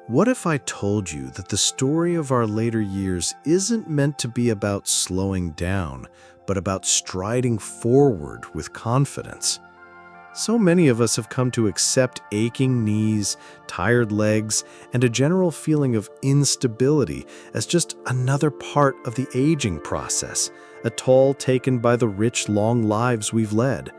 What if I told you that the story of our later years isn't meant to be about slowing down, but about striding forward with confidence? So many of us have come to accept aching knees, tired legs, and a general feeling of instability as just another part of the aging process, a toll taken by the rich, long lives we've led.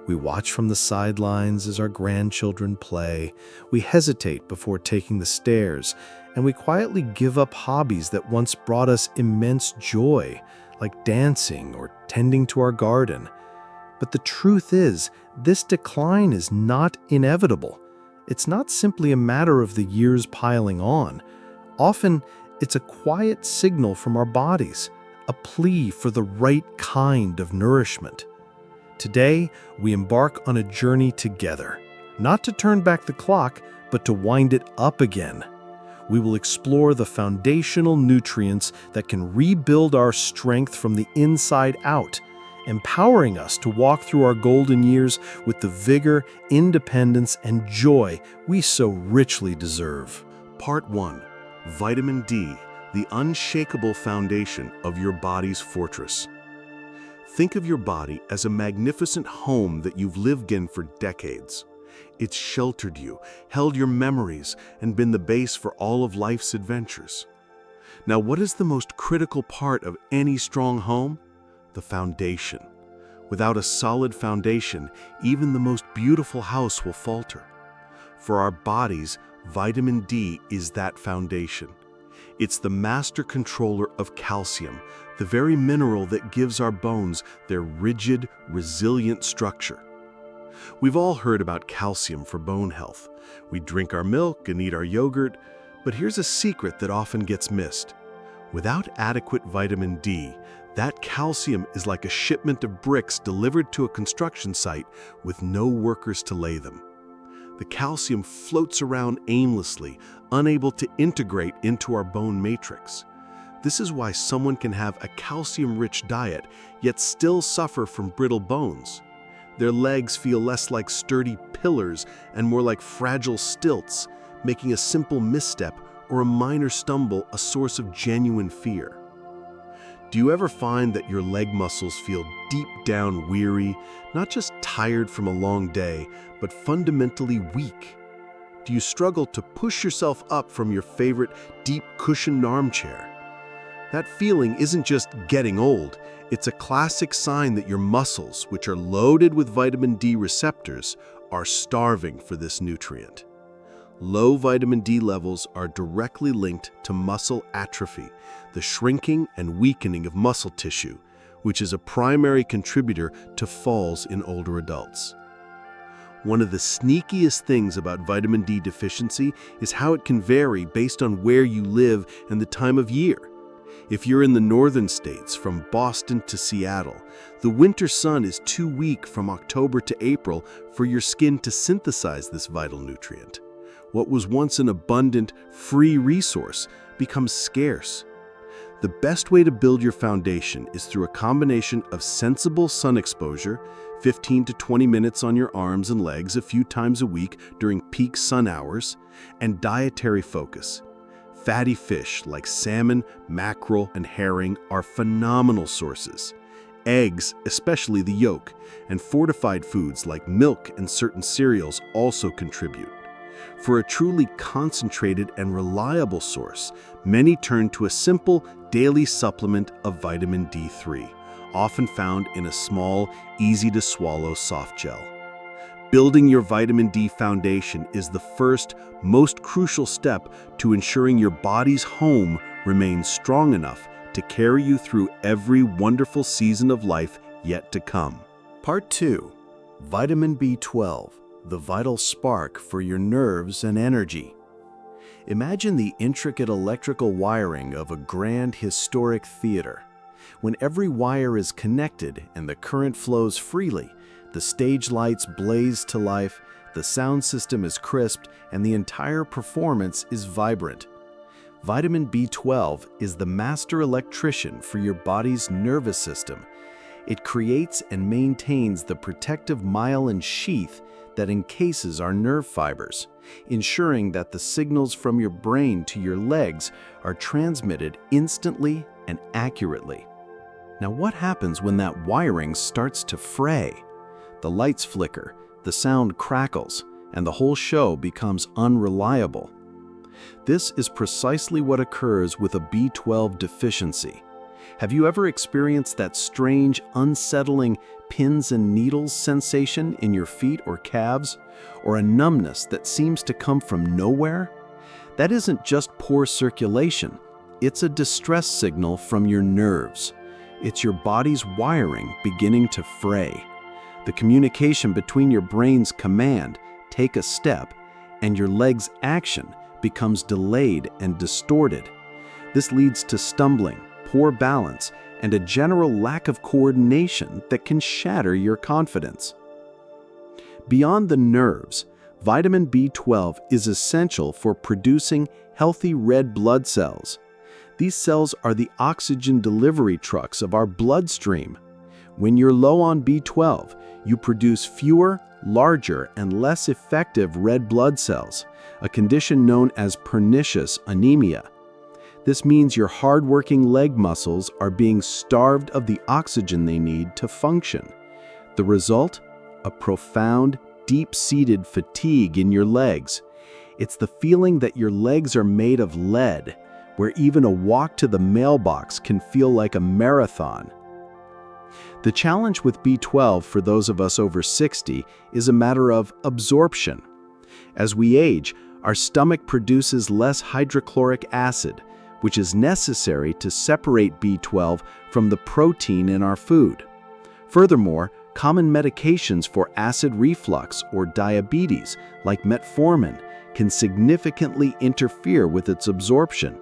We watch from the sidelines as our grandchildren play. We hesitate before taking the stairs, and we quietly give up hobbies that once brought us immense joy, like dancing or tending to our garden. But the truth is, this decline is not inevitable. It's not simply a matter of the years piling on. Often, it's a quiet signal from our bodies, a plea for the right kind of nourishment. Today, we embark on a journey together, not to turn back the clock, but to wind it up again. We will explore the foundational nutrients that can rebuild our strength from the inside out, empowering us to walk through our golden years with the vigor, independence, and joy we so richly deserve. Part 1. Vitamin D, the unshakable foundation of your body's fortress. Think of your body as a magnificent home that you've lived in for decades. It's sheltered you, held your memories, and been the base for all of life's adventures. Now, what is the most critical part of any strong home? The foundation. Without a solid foundation, even the most beautiful house will falter. For our bodies, vitamin D is that foundation. It's the master controller of calcium, the very mineral that gives our bones their rigid, resilient structure. We've all heard about calcium for bone health. We drink our milk and eat our yogurt, but here's a secret that often gets missed. Without adequate vitamin D, that calcium is like a shipment of bricks delivered to a construction site with no workers to lay them. The calcium floats around aimlessly, unable to integrate into our bone matrix. This is why someone can have a calcium-rich diet, yet still suffer from brittle bones. Their legs feel less like sturdy pillars and more like fragile stilts, making a simple misstep or a minor stumble a source of genuine fear. Do you ever find that your leg muscles feel deep down weary, not just tired from a long day, but fundamentally weak? Do you struggle to push yourself up from your favorite deep cushioned armchair? That feeling isn't just getting old, it's a classic sign that your muscles, which are loaded with vitamin D receptors, are starving for this nutrient. Low vitamin D levels are directly linked to muscle atrophy, the shrinking and weakening of muscle tissue, which is a primary contributor to falls in older adults. One of the sneakiest things about vitamin D deficiency is how it can vary based on where you live and the time of year. If you're in the northern states, from Boston to Seattle, the winter sun is too weak from October to April for your skin to synthesize this vital nutrient. What was once an abundant, free resource becomes scarce. The best way to build your foundation is through a combination of sensible sun exposure, 15 to 20 minutes on your arms and legs a few times a week during peak sun hours, and dietary focus. Fatty fish like salmon, mackerel, and herring are phenomenal sources. Eggs, especially the yolk, and fortified foods like milk and certain cereals also contribute. For a truly concentrated and reliable source, many turn to a simple daily supplement of vitamin D3, often found in a small, easy-to-swallow soft gel. Building your vitamin D foundation is the first, most crucial step to ensuring your body's home remains strong enough to carry you through every wonderful season of life yet to come. Part 2. Vitamin B12, the vital spark for your nerves and energy. Imagine the intricate electrical wiring of a grand historic theater. When every wire is connected and the current flows freely, the stage lights blaze to life, the sound system is crisped, and the entire performance is vibrant. Vitamin B12 is the master electrician for your body's nervous system. It creates and maintains the protective myelin sheath that encases our nerve fibers, ensuring that the signals from your brain to your legs are transmitted instantly and accurately. Now, what happens when that wiring starts to fray? The lights flicker, the sound crackles, and the whole show becomes unreliable. This is precisely what occurs with a B12 deficiency. Have you ever experienced that strange, unsettling pins and needles sensation in your feet or calves, or a numbness that seems to come from nowhere? That isn't just poor circulation. It's a distress signal from your nerves. It's your body's wiring beginning to fray. The communication between your brain's command, "take a step," and your leg's action becomes delayed and distorted. This leads to stumbling, poor balance, and a general lack of coordination that can shatter your confidence. Beyond the nerves, vitamin B12 is essential for producing healthy red blood cells. These cells are the oxygen delivery trucks of our bloodstream. When you're low on B12, you produce fewer, larger, and less effective red blood cells, a condition known as pernicious anemia. This means your hard-working leg muscles are being starved of the oxygen they need to function. The result? A profound, deep-seated fatigue in your legs. It's the feeling that your legs are made of lead, where even a walk to the mailbox can feel like a marathon. The challenge with B12 for those of us over 60 is a matter of absorption. As we age, our stomach produces less hydrochloric acid, which is necessary to separate B12 from the protein in our food. Furthermore, common medications for acid reflux or diabetes, like metformin, can significantly interfere with its absorption.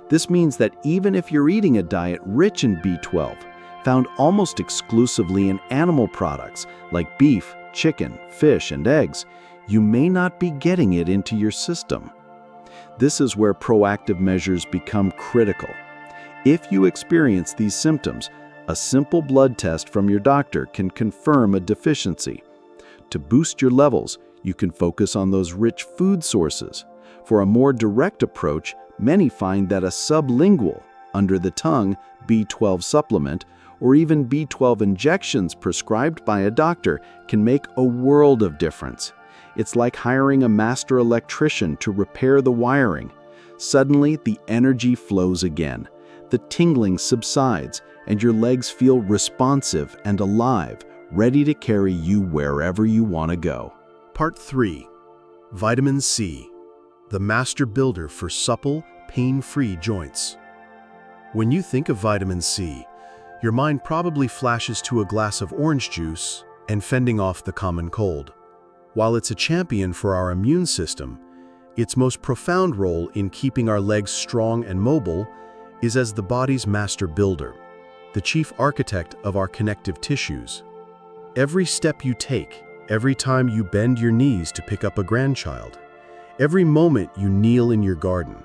This means that even if you're eating a diet rich in B12, found almost exclusively in animal products like beef, chicken, fish, and eggs, you may not be getting it into your system. This is where proactive measures become critical. If you experience these symptoms, a simple blood test from your doctor can confirm a deficiency. To boost your levels, you can focus on those rich food sources. For a more direct approach, many find that a sublingual, under the tongue, B12 supplement, or even B12 injections prescribed by a doctor can make a world of difference. It's like hiring a master electrician to repair the wiring. Suddenly, the energy flows again. The tingling subsides, and your legs feel responsive and alive, ready to carry you wherever you want to go. Part 3. Vitamin C, the master builder for supple, pain-free joints. When you think of vitamin C, your mind probably flashes to a glass of orange juice and fending off the common cold. While it's a champion for our immune system, its most profound role in keeping our legs strong and mobile is as the body's master builder, the chief architect of our connective tissues. Every step you take, every time you bend your knees to pick up a grandchild, every moment you kneel in your garden,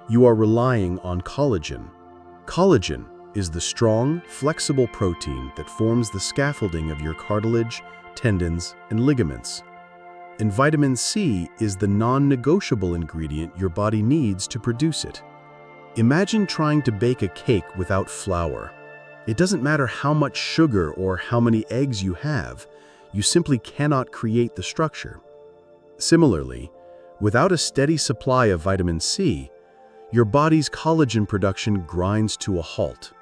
you are relying on collagen. Collagen is the strong, flexible protein that forms the scaffolding of your cartilage, tendons, and ligaments. And vitamin C is the non-negotiable ingredient your body needs to produce it. Imagine trying to bake a cake without flour. It doesn't matter how much sugar or how many eggs you have, you simply cannot create the structure. Similarly, without a steady supply of vitamin C, your body's collagen production grinds to a halt.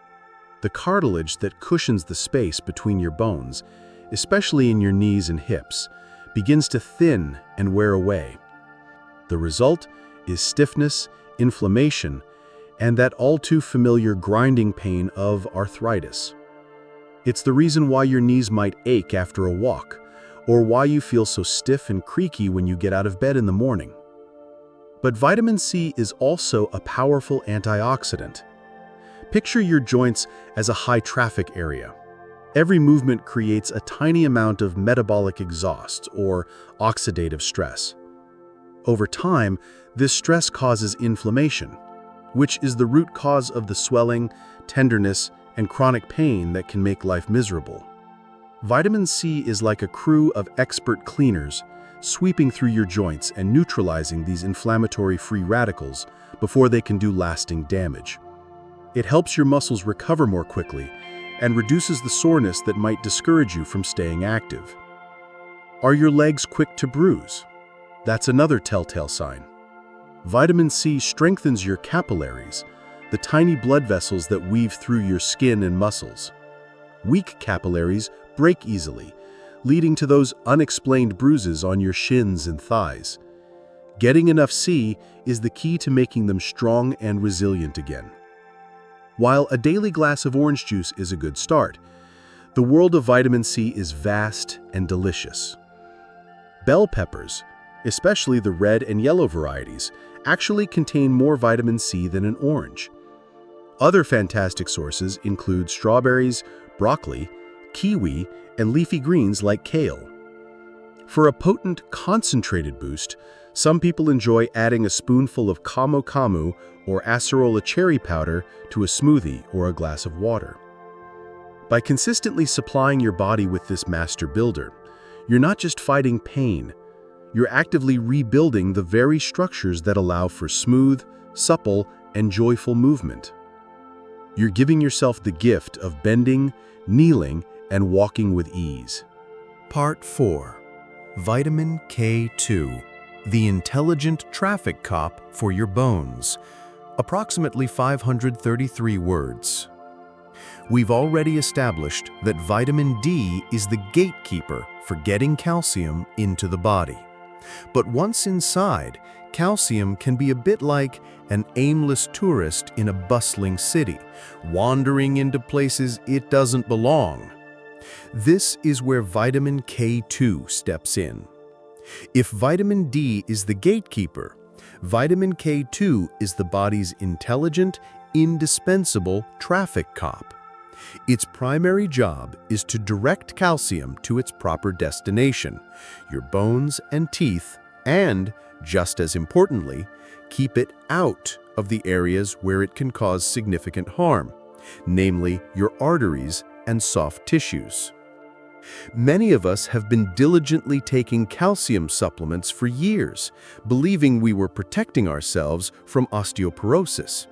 The cartilage that cushions the space between your bones, especially in your knees and hips, begins to thin and wear away. The result is stiffness, inflammation, and that all-too-familiar grinding pain of arthritis. It's the reason why your knees might ache after a walk, or why you feel so stiff and creaky when you get out of bed in the morning. But vitamin C is also a powerful antioxidant. Picture your joints as a high-traffic area. Every movement creates a tiny amount of metabolic exhaust or oxidative stress. Over time, this stress causes inflammation, which is the root cause of the swelling, tenderness, and chronic pain that can make life miserable. Vitamin C is like a crew of expert cleaners, sweeping through your joints and neutralizing these inflammatory free radicals before they can do lasting damage. It helps your muscles recover more quickly and reduces the soreness that might discourage you from staying active. Are your legs quick to bruise? That's another telltale sign. Vitamin C strengthens your capillaries, the tiny blood vessels that weave through your skin and muscles. Weak capillaries break easily, leading to those unexplained bruises on your shins and thighs. Getting enough C is the key to making them strong and resilient again. While a daily glass of orange juice is a good start, the world of vitamin C is vast and delicious. Bell peppers, especially the red and yellow varieties, actually contain more vitamin C than an orange. Other fantastic sources include strawberries, broccoli, kiwi, and leafy greens like kale. For a potent, concentrated boost, some people enjoy adding a spoonful of camu camu or acerola cherry powder to a smoothie or a glass of water. By consistently supplying your body with this master builder, you're not just fighting pain, you're actively rebuilding the very structures that allow for smooth, supple, and joyful movement. You're giving yourself the gift of bending, kneeling, and walking with ease. Part 4. Vitamin K2, the intelligent traffic cop for your bones. Approximately 533 words. We've already established that vitamin D is the gatekeeper for getting calcium into the body. But once inside, calcium can be a bit like an aimless tourist in a bustling city, wandering into places it doesn't belong. This is where vitamin K2 steps in. If vitamin D is the gatekeeper, vitamin K2 is the body's intelligent, indispensable traffic cop. Its primary job is to direct calcium to its proper destination, your bones and teeth, and, just as importantly, keep it out of the areas where it can cause significant harm, namely your arteries and soft tissues. Many of us have been diligently taking calcium supplements for years, believing we were protecting ourselves from osteoporosis.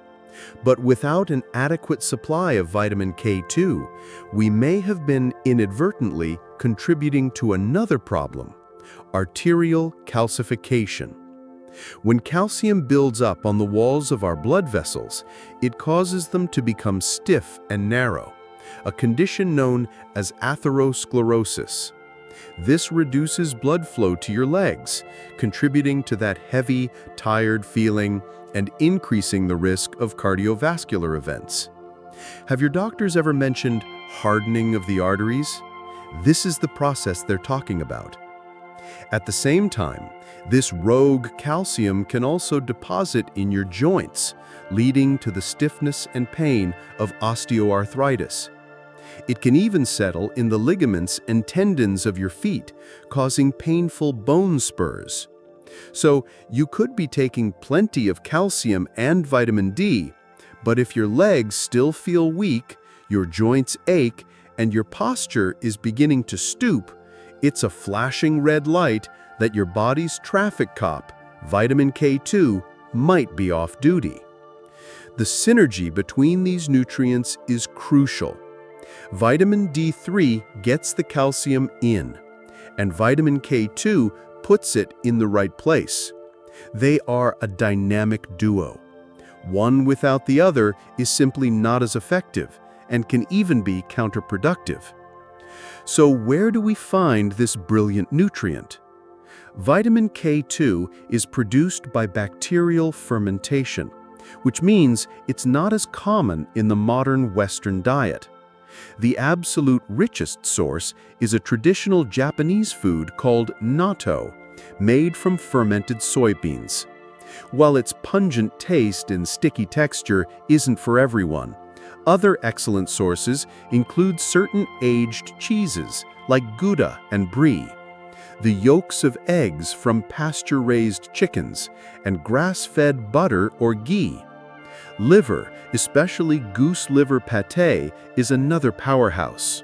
But without an adequate supply of vitamin K2, we may have been inadvertently contributing to another problem: arterial calcification. When calcium builds up on the walls of our blood vessels, it causes them to become stiff and narrow, a condition known as atherosclerosis. This reduces blood flow to your legs, contributing to that heavy, tired feeling and increasing the risk of cardiovascular events. Have your doctors ever mentioned hardening of the arteries? This is the process they're talking about. At the same time, this rogue calcium can also deposit in your joints, leading to the stiffness and pain of osteoarthritis. It can even settle in the ligaments and tendons of your feet, causing painful bone spurs. So you could be taking plenty of calcium and vitamin D, but if your legs still feel weak, your joints ache, and your posture is beginning to stoop, it's a flashing red light that your body's traffic cop, vitamin K2, might be off duty. The synergy between these nutrients is crucial. Vitamin D3 gets the calcium in, and vitamin K2 puts it in the right place. They are a dynamic duo. One without the other is simply not as effective and can even be counterproductive. So where do we find this brilliant nutrient? Vitamin K2 is produced by bacterial fermentation, which means it's not as common in the modern Western diet. The absolute richest source is a traditional Japanese food called natto, made from fermented soybeans. While its pungent taste and sticky texture isn't for everyone, other excellent sources include certain aged cheeses like Gouda and Brie, the yolks of eggs from pasture-raised chickens, and grass-fed butter or ghee. Liver, especially goose liver pâté, is another powerhouse.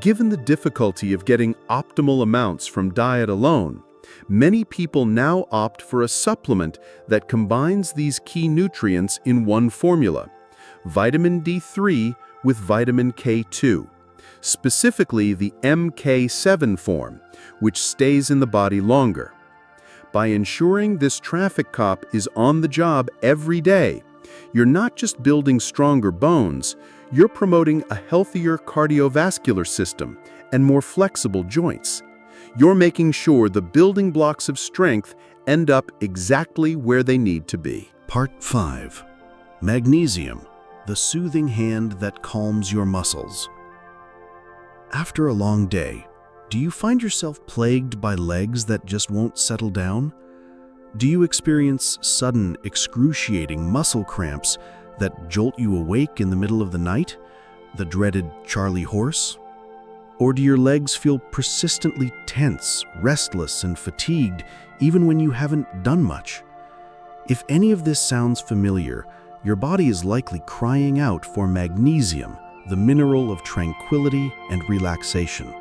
Given the difficulty of getting optimal amounts from diet alone, many people now opt for a supplement that combines these key nutrients in one formula: vitamin D3 with vitamin K2, specifically the MK7 form, which stays in the body longer. By ensuring this traffic cop is on the job every day, you're not just building stronger bones, you're promoting a healthier cardiovascular system and more flexible joints. You're making sure the building blocks of strength end up exactly where they need to be. Part 5. Magnesium, the soothing hand that calms your muscles. After a long day, do you find yourself plagued by legs that just won't settle down? Do you experience sudden, excruciating muscle cramps that jolt you awake in the middle of the night, the dreaded Charlie horse? Or do your legs feel persistently tense, restless, and fatigued even when you haven't done much? If any of this sounds familiar, your body is likely crying out for magnesium, the mineral of tranquility and relaxation.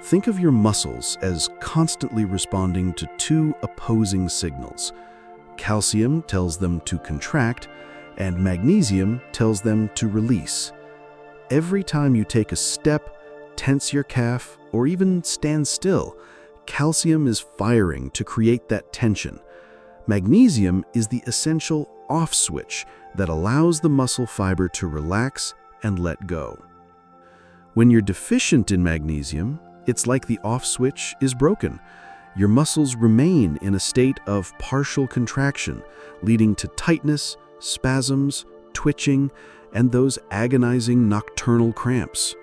Think of your muscles as constantly responding to two opposing signals. Calcium tells them to contract, and magnesium tells them to release. Every time you take a step, tense your calf, or even stand still, calcium is firing to create that tension. Magnesium is the essential off switch that allows the muscle fiber to relax and let go. When you're deficient in magnesium, it's like the off switch is broken. Your muscles remain in a state of partial contraction, leading to tightness, spasms, twitching, and those agonizing nocturnal cramps.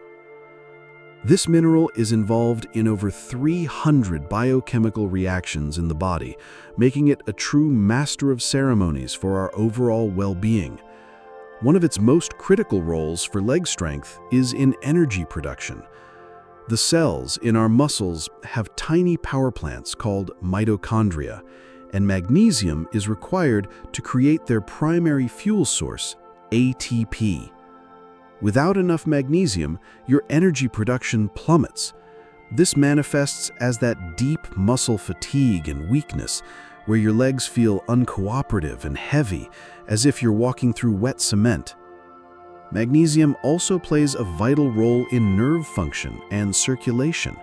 This mineral is involved in over 300 biochemical reactions in the body, making it a true master of ceremonies for our overall well-being. One of its most critical roles for leg strength is in energy production. The cells in our muscles have tiny power plants called mitochondria, and magnesium is required to create their primary fuel source, ATP. Without enough magnesium, your energy production plummets. This manifests as that deep muscle fatigue and weakness, where your legs feel uncooperative and heavy, as if you're walking through wet cement. Magnesium also plays a vital role in nerve function and circulation.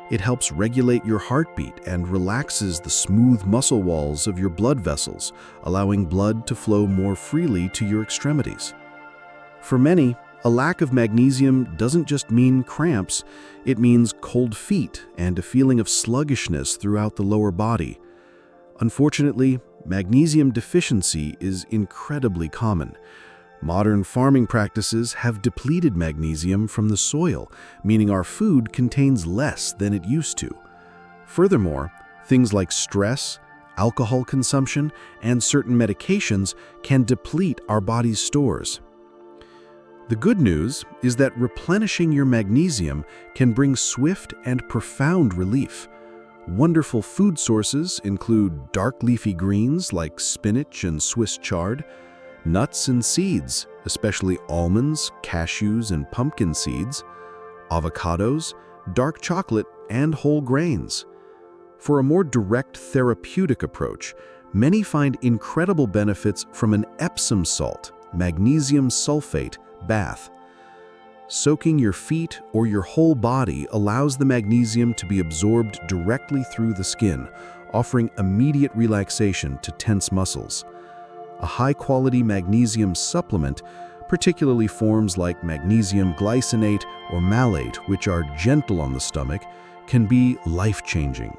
It helps regulate your heartbeat and relaxes the smooth muscle walls of your blood vessels, allowing blood to flow more freely to your extremities. For many, a lack of magnesium doesn't just mean cramps, it means cold feet and a feeling of sluggishness throughout the lower body. Unfortunately, magnesium deficiency is incredibly common. Modern farming practices have depleted magnesium from the soil, meaning our food contains less than it used to. Furthermore, things like stress, alcohol consumption, and certain medications can deplete our body's stores. The good news is that replenishing your magnesium can bring swift and profound relief. Wonderful food sources include dark leafy greens like spinach and Swiss chard, nuts and seeds, especially almonds, cashews, and pumpkin seeds, avocados, dark chocolate, and whole grains. For a more direct therapeutic approach, many find incredible benefits from an Epsom salt, magnesium sulfate, bath. Soaking your feet or your whole body allows the magnesium to be absorbed directly through the skin, offering immediate relaxation to tense muscles. A high-quality magnesium supplement, particularly forms like magnesium glycinate or malate, which are gentle on the stomach, can be life-changing.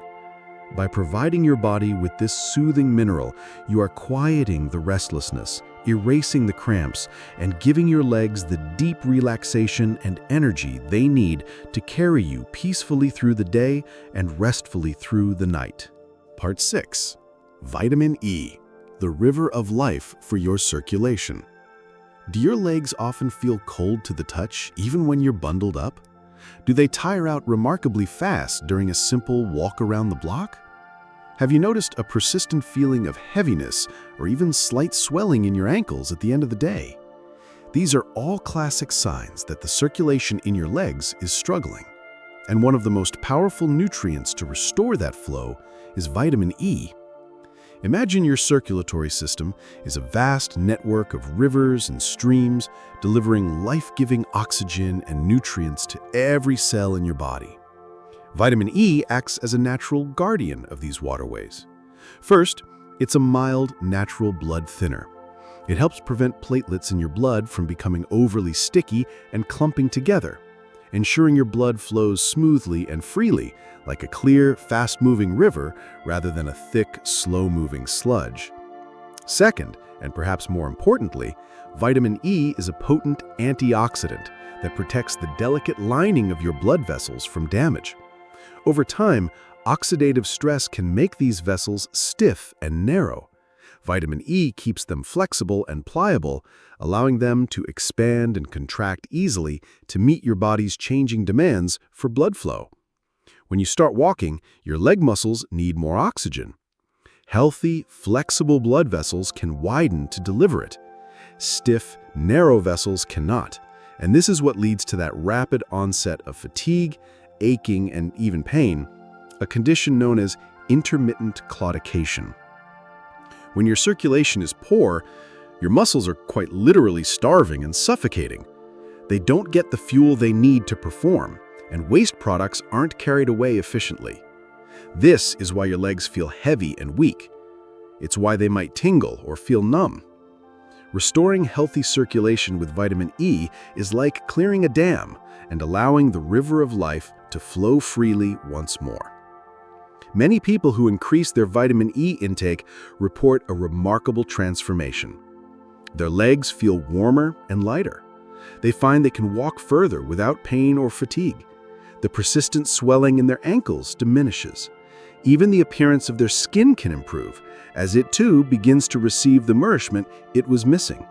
By providing your body with this soothing mineral, you are quieting the restlessness, erasing the cramps, and giving your legs the deep relaxation and energy they need to carry you peacefully through the day and restfully through the night. Part 6. Vitamin E, the river of life for your circulation. Do your legs often feel cold to the touch, even when you're bundled up? Do they tire out remarkably fast during a simple walk around the block? Have you noticed a persistent feeling of heaviness or even slight swelling in your ankles at the end of the day? These are all classic signs that the circulation in your legs is struggling. And one of the most powerful nutrients to restore that flow is vitamin E. Imagine your circulatory system is a vast network of rivers and streams delivering life-giving oxygen and nutrients to every cell in your body. Vitamin E acts as a natural guardian of these waterways. First, it's a mild, natural blood thinner. It helps prevent platelets in your blood from becoming overly sticky and clumping together, ensuring your blood flows smoothly and freely, like a clear, fast-moving river rather than a thick, slow-moving sludge. Second, and perhaps more importantly, vitamin E is a potent antioxidant that protects the delicate lining of your blood vessels from damage. Over time, oxidative stress can make these vessels stiff and narrow. Vitamin E keeps them flexible and pliable, allowing them to expand and contract easily to meet your body's changing demands for blood flow. When you start walking, your leg muscles need more oxygen. Healthy, flexible blood vessels can widen to deliver it. Stiff, narrow vessels cannot, and this is what leads to that rapid onset of fatigue, aching, and even pain, a condition known as intermittent claudication. When your circulation is poor, your muscles are quite literally starving and suffocating. They don't get the fuel they need to perform, and waste products aren't carried away efficiently. This is why your legs feel heavy and weak. It's why they might tingle or feel numb. Restoring healthy circulation with vitamin E is like clearing a dam and allowing the river of life to flow freely once more. Many people who increase their vitamin E intake report a remarkable transformation. Their legs feel warmer and lighter. They find they can walk further without pain or fatigue. The persistent swelling in their ankles diminishes. Even the appearance of their skin can improve, as it too begins to receive the nourishment it was missing.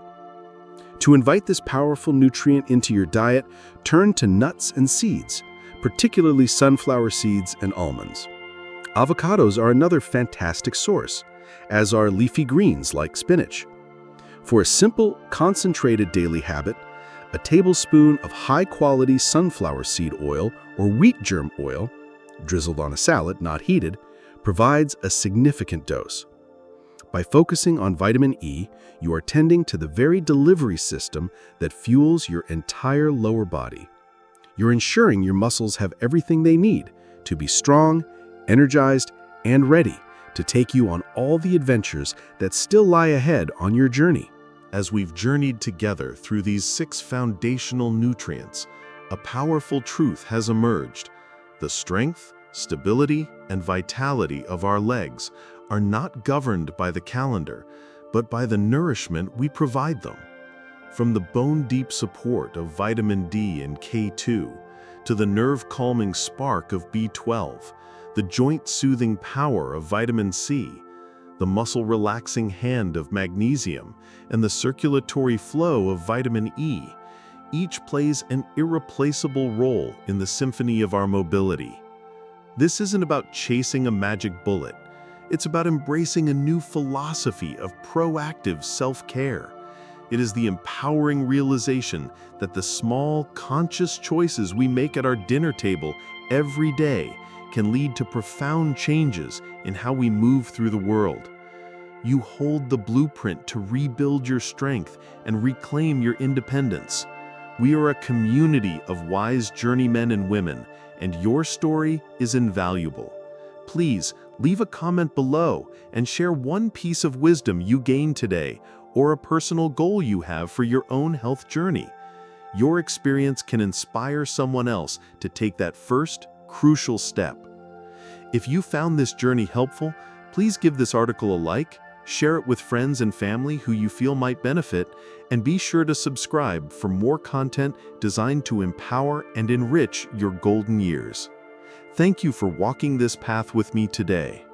To invite this powerful nutrient into your diet, turn to nuts and seeds, particularly sunflower seeds and almonds. Avocados are another fantastic source, as are leafy greens like spinach. For a simple, concentrated daily habit, a tablespoon of high-quality sunflower seed oil or wheat germ oil, drizzled on a salad, not heated, provides a significant dose. By focusing on vitamin E, you are tending to the very delivery system that fuels your entire lower body. You're ensuring your muscles have everything they need to be strong, energized, and ready to take you on all the adventures that still lie ahead on your journey. As we've journeyed together through these 6 foundational nutrients, a powerful truth has emerged. The strength, stability, and vitality of our legs are not governed by the calendar, but by the nourishment we provide them. From the bone-deep support of vitamin D and K2, to the nerve-calming spark of B12, the joint-soothing power of vitamin C, the muscle-relaxing hand of magnesium, and the circulatory flow of vitamin E, each plays an irreplaceable role in the symphony of our mobility. This isn't about chasing a magic bullet. It's about embracing a new philosophy of proactive self-care. It is the empowering realization that the small, conscious choices we make at our dinner table every day can lead to profound changes in how we move through the world. You hold the blueprint to rebuild your strength and reclaim your independence. We are a community of wise journeymen and women, and your story is invaluable. Please leave a comment below and share one piece of wisdom you gained today or a personal goal you have for your own health journey. Your experience can inspire someone else to take that first, crucial step. If you found this journey helpful, please give this article a like, share it with friends and family who you feel might benefit, and be sure to subscribe for more content designed to empower and enrich your golden years. Thank you for walking this path with me today.